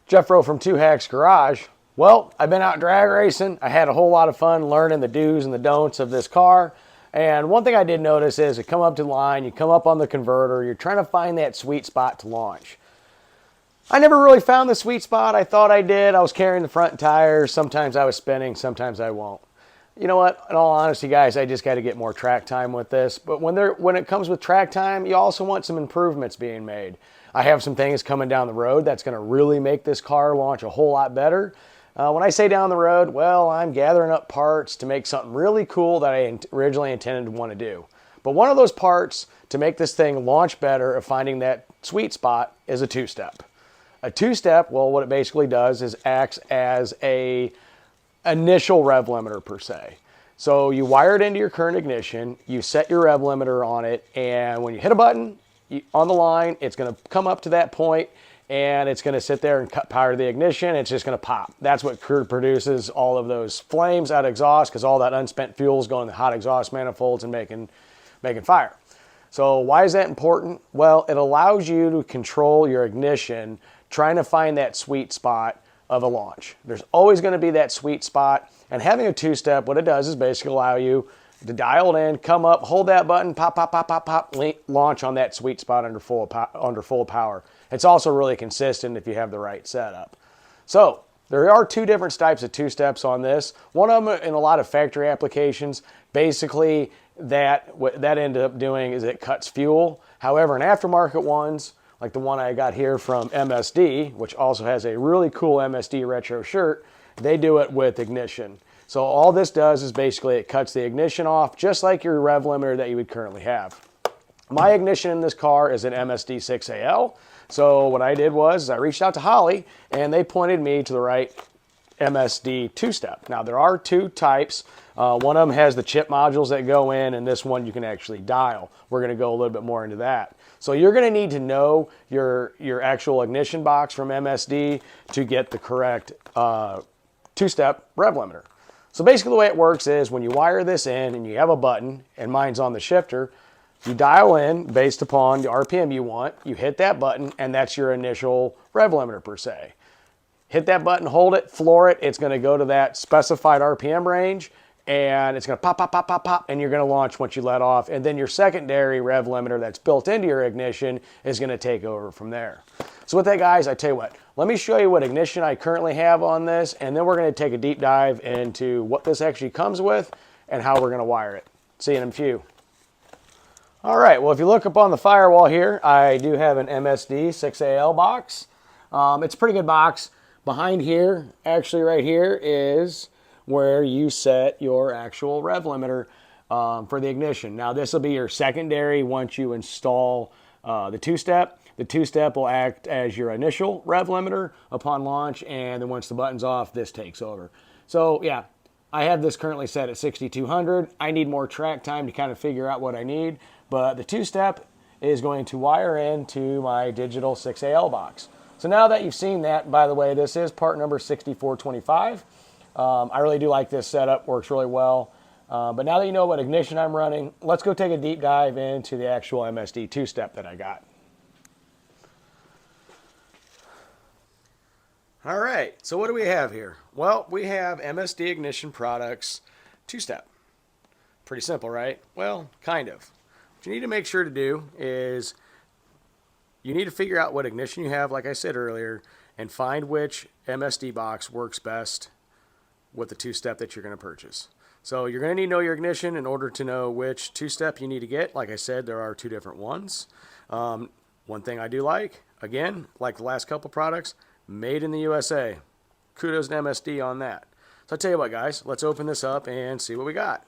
Jeffro from Two Hacks Garage. Well, I've been out drag racing. I had a whole lot of fun learning the do's and the don'ts of this car. And one thing I did notice is you come up to the line, you come up on the converter, you're trying to find that sweet spot to launch. I never really found the sweet spot. I thought I did. I was carrying the front tires. Sometimes I was spinning, sometimes I won't. You know what? In all honesty, guys, I just got to get more track time with this. But when it comes with track time, you also want some improvements being made. I have some things coming down the road that's going to really make this car launch a whole lot better. When I say down the road, well, I'm gathering up parts to make something really cool that I originally intended to want to do. But one of those parts to make this thing launch better of finding that sweet spot is a two-step. A two-step, well, what it basically does is acts as a initial rev limiter per se. So you wire it into your current ignition, you set your rev limiter on it, and when you hit a button on the line, it's going to come up to that point, and it's going to sit there and cut power to the ignition. It's just going to pop. That's what produces all of those flames out of exhaust, because all that unspent fuel is going in the hot exhaust manifolds and making fire. So why is that important? Well, it allows you to control your ignition, trying to find that sweet spot of a launch. There's always going to be that sweet spot, and having a two-step, what it does is basically allow you to dial it in, come up, hold that button, pop, pop, pop, pop, pop, launch on that sweet spot under full power. It's also really consistent if you have the right setup. So there are two different types of two-steps on this. One of them in a lot of factory applications, basically what that ended up doing is it cuts fuel. However, in aftermarket ones, like the one I got here from MSD, which also has a really cool MSD retro shirt, they do it with ignition. So all this does is basically it cuts the ignition off, just like your rev limiter that you would currently have. My ignition in this car is an MSD 6AL. So what I did was I reached out to Holly, and they pointed me to the right MSD two-step. Now there are two types. One of them has the chip modules that go in, and this one you can actually dial. We're going to go a little bit more into that. So you're going to need to know your actual ignition box from MSD to get the correct two-step rev limiter. So basically the way it works is when you wire this in and you have a button, and mine's on the shifter, you dial in based upon the RPM you want, you hit that button, and that's your initial rev limiter per se. Hit that button, hold it, floor it, it's going to go to that specified RPM range, and it's going to pop, pop, pop, pop, pop, and you're going to launch once you let off. And then your secondary rev limiter that's built into your ignition is going to take over from there. So with that, guys, I tell you what, let me show you what ignition I currently have on this, and then we're going to take a deep dive into what this actually comes with and how we're going to wire it. See you in a few. All right, well, if you look up on the firewall here, I do have an MSD 6AL box. It's a pretty good box. Behind here, actually right here, is where you set your actual rev limiter for the ignition. Now this will be your secondary once you install the two-step. The two-step will act as your initial rev limiter upon launch, and then once the button's off, this takes over. So yeah, I have this currently set at 6,200. I need more track time to kind of figure out what I need, but the two-step is going to wire into my digital 6AL box. So now that you've seen that, by the way, this is part number 6425. I really do like this setup, works really well. But now that you know what ignition I'm running, let's go take a deep dive into the actual MSD two-step that I got. All right, so what do we have here? Well, we have MSD Ignition Products two-step. Pretty simple, right? Well, kind of. What you need to make sure to do is you need to figure out what ignition you have, like I said earlier, and find which MSD box works best with the two-step that you're going to purchase. So you're going to need to know your ignition in order to know which two-step you need to get. Like I said, there are two different ones. One thing I do like, again, like the last couple products, made in the USA. Kudos to MSD on that. So I tell you what, guys, let's open this up and see what we got.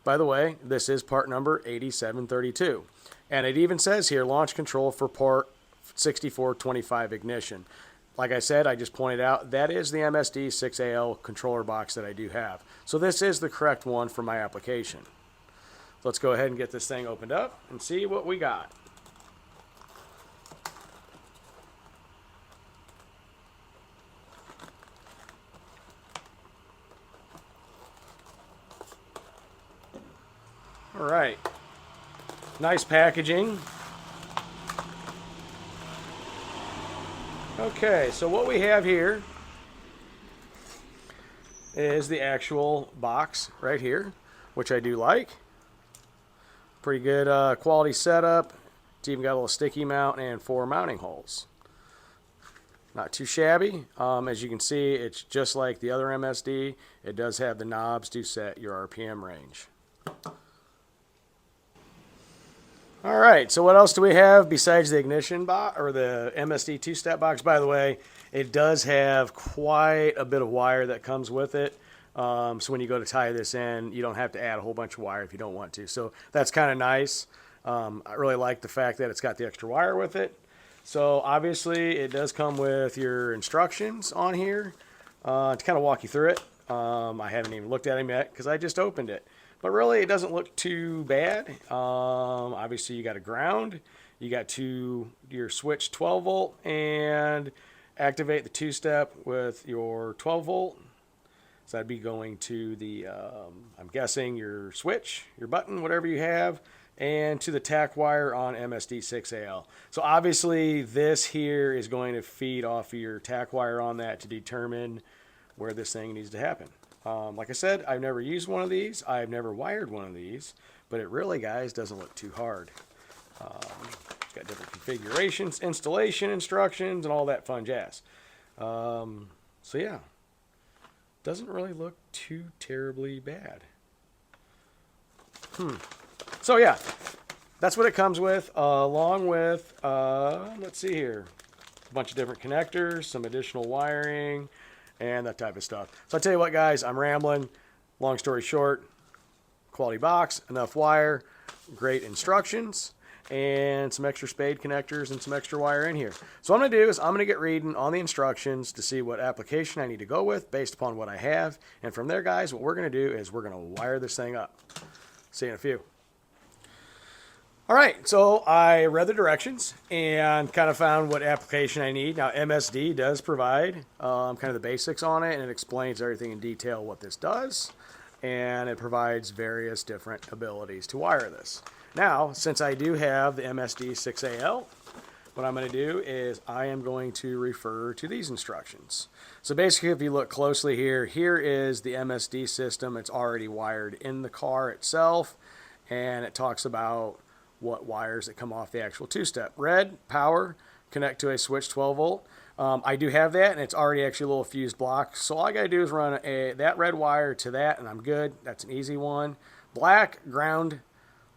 By the way, this is part number 8732. And it even says here, launch control for part 6425 ignition. Like I said, I just pointed out, that is the MSD 6AL controller box that I do have. So this is the correct one for my application. Let's go ahead and get this thing opened up and see what we got. All right, nice packaging. Okay, so what we have here is the actual box right here, which I do like. Pretty good quality setup. It's even got a little sticky mount and 4 mounting holes. Not too shabby. As you can see, it's just like the other MSD. It does have the knobs to set your RPM range. All right, so what else do we have besides the ignition box or the MSD Two Step box? By the way, it does have quite a bit of wire that comes with it. So when you go to tie this in, you don't have to add a whole bunch of wire if you don't want to. So that's kind of nice. I really like the fact that it's got the extra wire with it. So obviously it does come with your instructions on here to kind of walk you through it. I haven't even looked at them yet because I just opened it. But really, it doesn't look too bad. Obviously, you got a ground. You got your switch 12 volt and activate the two-step with your 12 volt. So that'd be going to the, I'm guessing, your switch, your button, whatever you have, and to the tack wire on MSD 6AL. So obviously, this here is going to feed off of your tack wire on that to determine where this thing needs to happen. Like I said, I've never used one of these. I've never wired one of these, but it really, guys, doesn't look too hard. It's got different configurations, installation instructions, and all that fun jazz. So yeah, doesn't really look too terribly bad. So yeah, that's what it comes with, along with, let's see here, a bunch of different connectors, some additional wiring, and that type of stuff. So I tell you what, guys, I'm rambling. Long story short, quality box, enough wire, great instructions, and some extra spade connectors and some extra wire in here. So what I'm going to do is I'm going to get reading on the instructions to see what application I need to go with based upon what I have. And from there, guys, what we're going to do is we're going to wire this thing up. See you in a few. All right, so I read the directions and kind of found what application I need. Now, MSD does provide kind of the basics on it, and it explains everything in detail what this does, and it provides various different abilities to wire this. Now, since I do have the MSD 6AL, what I'm going to do is I am going to refer to these instructions. So basically, if you look closely here, here is the MSD system. It's already wired in the car itself, and it talks about what wires that come off the actual two-step. Red, power, connect to a switch 12 volt. I do have that, and it's already actually a little fused block. So all I got to do is run that red wire to that, and I'm good. That's an easy one. Black, ground.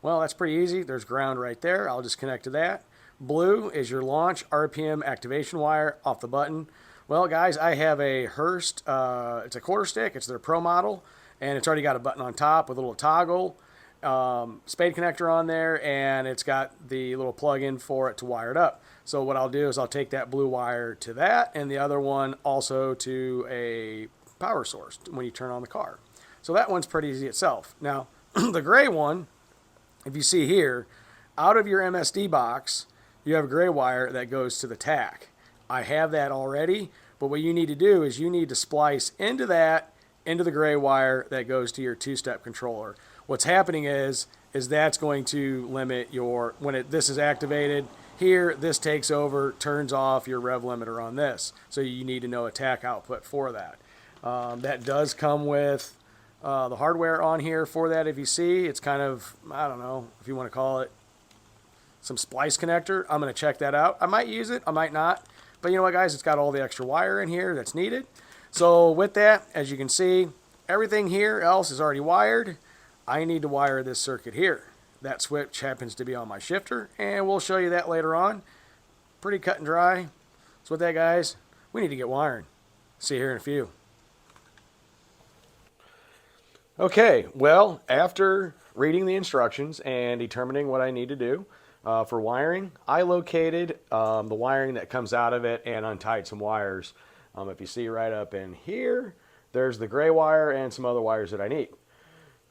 Well, that's pretty easy. There's ground right there. I'll just connect to that. Blue is your launch RPM activation wire off the button. Well, guys, I have a Hurst. It's a quarter stick. It's their Pro model, and it's already got a button on top with a little toggle. Spade connector on there, and it's got the little plug-in for it to wire it up. So what I'll do is I'll take that blue wire to that, and the other one also to a power source when you turn on the car. So that one's pretty easy itself. Now, the gray one, if you see here, out of your MSD box, you have a gray wire that goes to the tack. I have that already, but what you need to do is you need to splice into that, into the gray wire that goes to your two-step controller. What's happening is that's going to limit your, when this is activated, here, this takes over, turns off your rev limiter on this. So you need to know a tack output for that. That does come with the hardware on here for that. If you see, it's kind of, I don't know if you want to call it some splice connector. I'm going to check that out. I might use it, I might not. But you know what, guys, it's got all the extra wire in here that's needed. So with that, as you can see, everything here else is already wired. I need to wire this circuit here. That switch happens to be on my shifter, and we'll show you that later on. Pretty cut and dry. So with that, guys, we need to get wiring. See you here in a few. Okay, well, after reading the instructions and determining what I need to do for wiring, I located the wiring that comes out of it and untied some wires. If you see right up in here, there's the gray wire and some other wires that I need.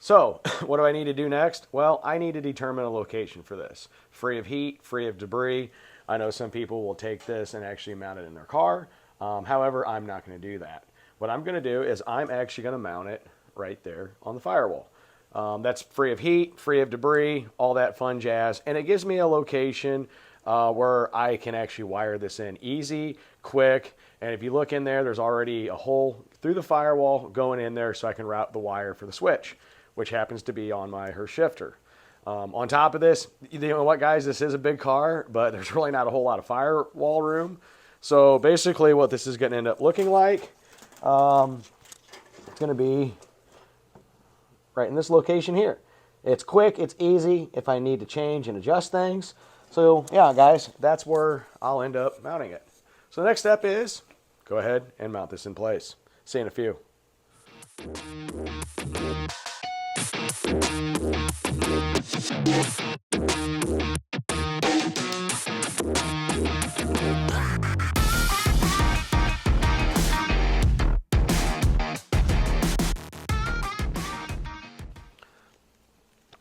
So, what do I need to do next? Well, I need to determine a location for this. Free of heat, free of debris. I know some people will take this and actually mount it in their car. However, I'm not going to do that. What I'm going to do is I'm actually going to mount it right there on the firewall. That's free of heat, free of debris, all that fun jazz. And it gives me a location where I can actually wire this in easy, quick. And if you look in there, there's already a hole through the firewall going in there so I can route the wire for the switch, which happens to be on my Hurst Shifter. On top of this, you know what, guys, this is a big car, but there's really not a whole lot of firewall room. So basically what this is going to end up looking like, it's going to be right in this location here. It's quick, it's easy if I need to change and adjust things. So yeah, guys, that's where I'll end up mounting it. So the next step is go ahead and mount this in place. See you in a few.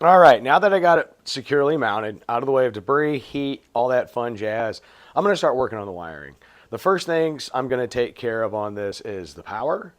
All right, now that I got it securely mounted, out of the way of debris, heat, all that fun jazz, I'm going to start working on the wiring. The first things I'm going to take care of on this is the power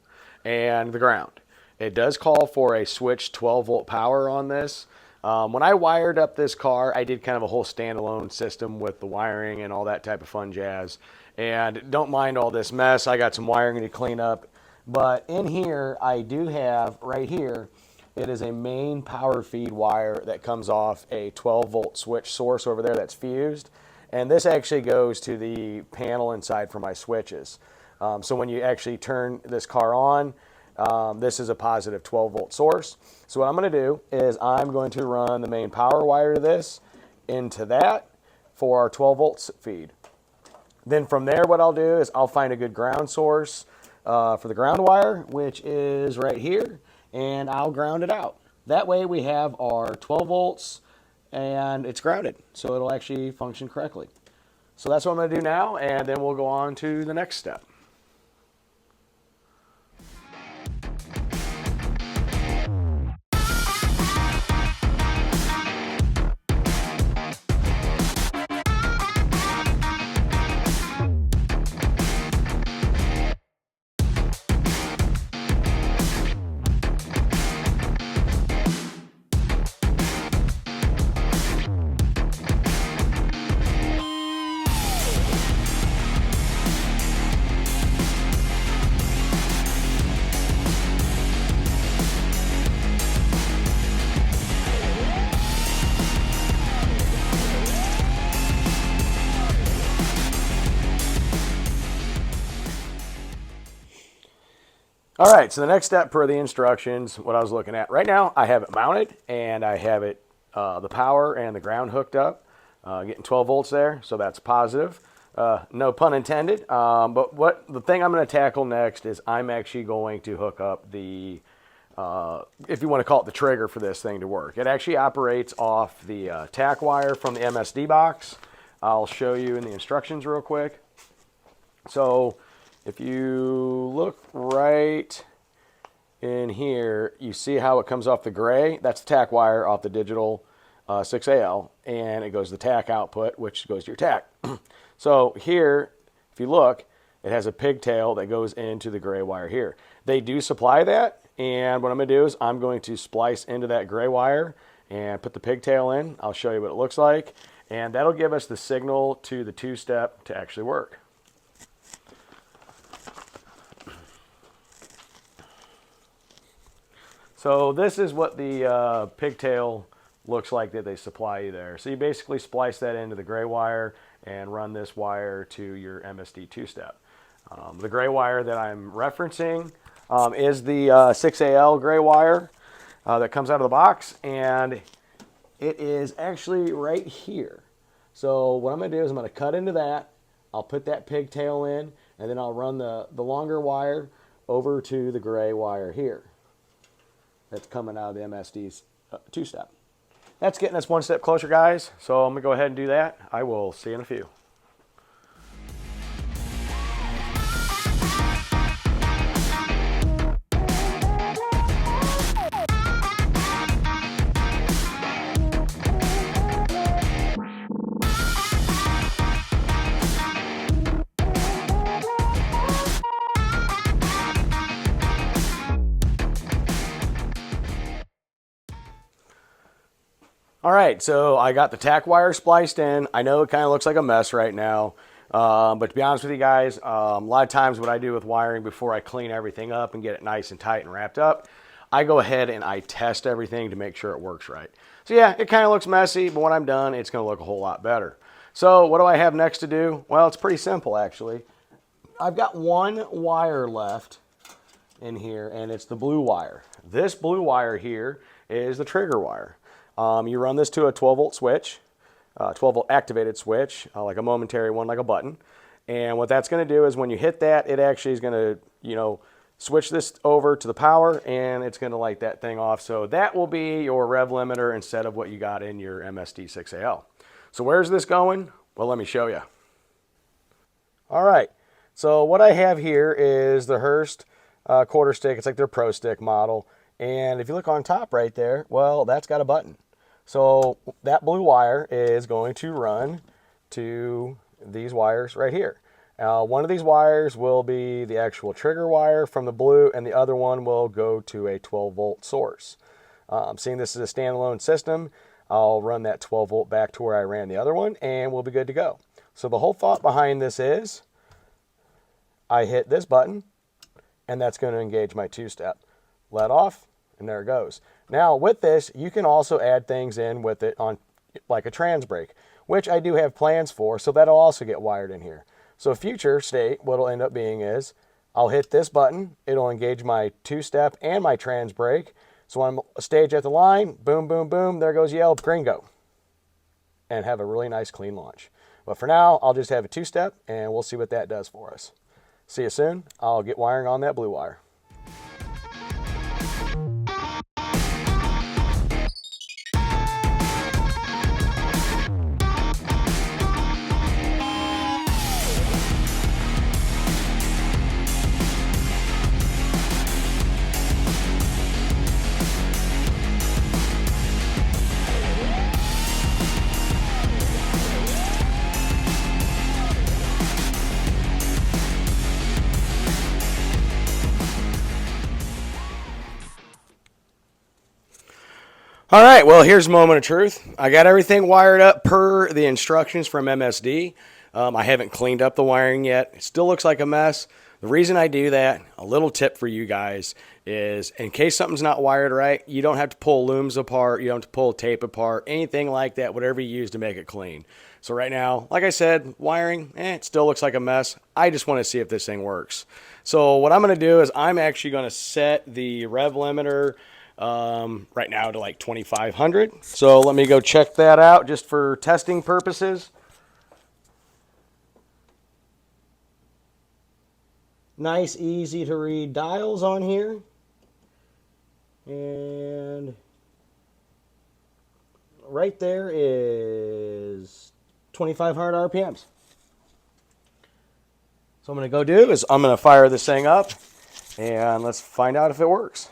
and the ground. It does call for a switched 12-volt power on this. When I wired up this car, I did kind of a whole standalone system with the wiring and all that type of fun jazz. And don't mind all this mess. I got some wiring to clean up. But in here, I do have right here, it is a main power feed wire that comes off a 12-volt switch source over there that's fused. And this actually goes to the panel inside for my switches. So when you actually turn this car on, this is a positive 12-volt source. So what I'm going to do is I'm going to run the main power wire to this into that for our 12-volt feed. Then from there, what I'll do is I'll find a good ground source for the ground wire, which is right here, and I'll ground it out. That way we have our 12 volts and it's grounded, so it'll actually function correctly. So that's what I'm going to do now, and then we'll go on to the next step. All right, so the next step per the instructions, what I was looking at. Right now, I have it mounted, and I have it, the power and the ground hooked up, getting 12 volts there, so that's positive. No pun intended, but the thing I'm going to tackle next is I'm actually going to hook up the, if you want to call it the trigger for this thing to work. It actually operates off the tack wire from the MSD box. I'll show you in the instructions real quick. So if you look right in here, you see how it comes off the gray? That's the tack wire off the digital 6AL, and it goes to the tack output, which goes to your tack. So here, if you look, it has a pigtail that goes into the gray wire here. They do supply that, and what I'm going to do is I'm going to splice into that gray wire and put the pigtail in. I'll show you what it looks like, and that'll give us the signal to the two-step to actually work. So this is what the pigtail looks like that they supply you there. So you basically splice that into the gray wire and run this wire to your MSD Two Step. The gray wire that I'm referencing is the 6AL gray wire that comes out of the box, and it is actually right here. So what I'm going to do is I'm going to cut into that. I'll put that pigtail in, and then I'll run the longer wire over to the gray wire here. That's coming out of the MSD's two-step. That's getting us one step closer, guys. So I'm going to go ahead and do that. I will see you in a few. All All right, so I got the tack wire spliced in. I know it kind of looks like a mess right now, but to be honest with you guys, a lot of times what I do with wiring before I clean everything up and get it nice and tight and wrapped up, I go ahead and I test everything to make sure it works right. So yeah, it kind of looks messy, but when I'm done, it's going to look a whole lot better. So what do I have next to do? Well, it's pretty simple actually. I've got one wire left in here, and it's the blue wire. This blue wire here is the trigger wire. You run this to a 12 volt switch, 12 volt activated switch, like a momentary one, like a button. And what that's going to do is when you hit that, it actually is going to, switch this over to the power, and it's going to light that thing off. So that will be your rev limiter instead of what you got in your MSD 6AL. So where's this going? Well, let me show you. All right. So what I have here is the Hurst quarter stick. It's like their Pro Stick model. And if you look on top right there, well, that's got a button. So that blue wire is going to run to these wires right here. One of these wires will be the actual trigger wire from the blue, and the other one will go to a 12 volt source. Seeing this is a standalone system, I'll run that 12 volt back to where I ran the other one, and we'll be good to go. So the whole thought behind this is I hit this button, and that's going to engage my two-step. Let off, and there it goes. Now with this, you can also add things in with it on like a trans brake, which I do have plans for, so that'll also get wired in here. So future state, what it'll end up being is I'll hit this button, it'll engage my two-step and my trans brake. So when I'm a stage at the line, boom, boom, boom, there goes Yelp, Gringo, and have a really nice clean launch. But for now, I'll just have a two-step, and we'll see what that does for us. See you soon. I'll get wiring on that blue wire. All right, well, here's a moment of truth. I got everything wired up per the instructions from MSD. I haven't cleaned up the wiring yet. It still looks like a mess. The reason I do that, a little tip for you guys, is in case something's not wired right, you don't have to pull looms apart, you don't have to pull tape apart, anything like that, whatever you use to make it clean. So right now, like I said, wiring, it still looks like a mess. I just want to see if this thing works. So what I'm going to do is I'm actually going to set the rev limiter right now to like 2500. So let me go check that out just for testing purposes. Nice, easy to read dials on here. And right there is 2500 RPMs. So what I'm going to go do is I'm going to fire this thing up and let's find out if it works.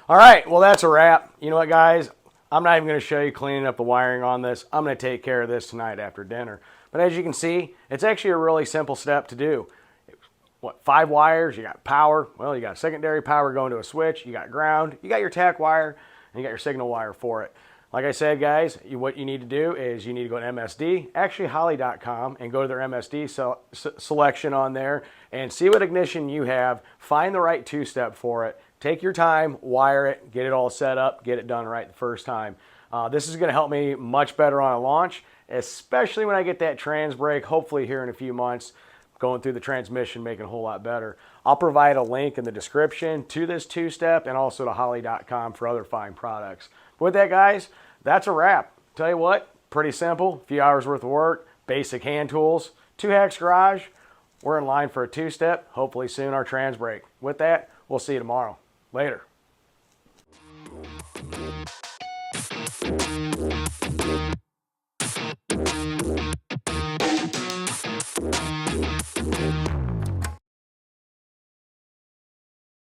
All right, well, that's a wrap. You know what, guys? I'm not even going to show you cleaning up the wiring on this. I'm going to take care of this tonight after dinner. But as you can see, it's actually a really simple step to do. What, 5 wires, you got power. Well, you got secondary power going to a switch. You got ground. You got your tack wire, and you got your signal wire for it. Like I said, guys, what you need to do is you need to go to MSD, actually Holley.com, and go to their MSD selection on there and see what ignition you have. Find the right two-step for it. Take your time, wire it, get it all set up, get it done right the first time. This is going to help me much better on a launch, especially when I get that trans brake, hopefully here in a few months, going through the transmission, making it a whole lot better. I'll provide a link in the description to this two-step and also to Holley.com for other fine products. With that, guys, that's a wrap. Tell you what, pretty simple, a few hours worth of work, basic hand tools, 2 Hacks Garage. We're in line for a two-step, hopefully soon our trans brake. With that, we'll see you tomorrow. Later.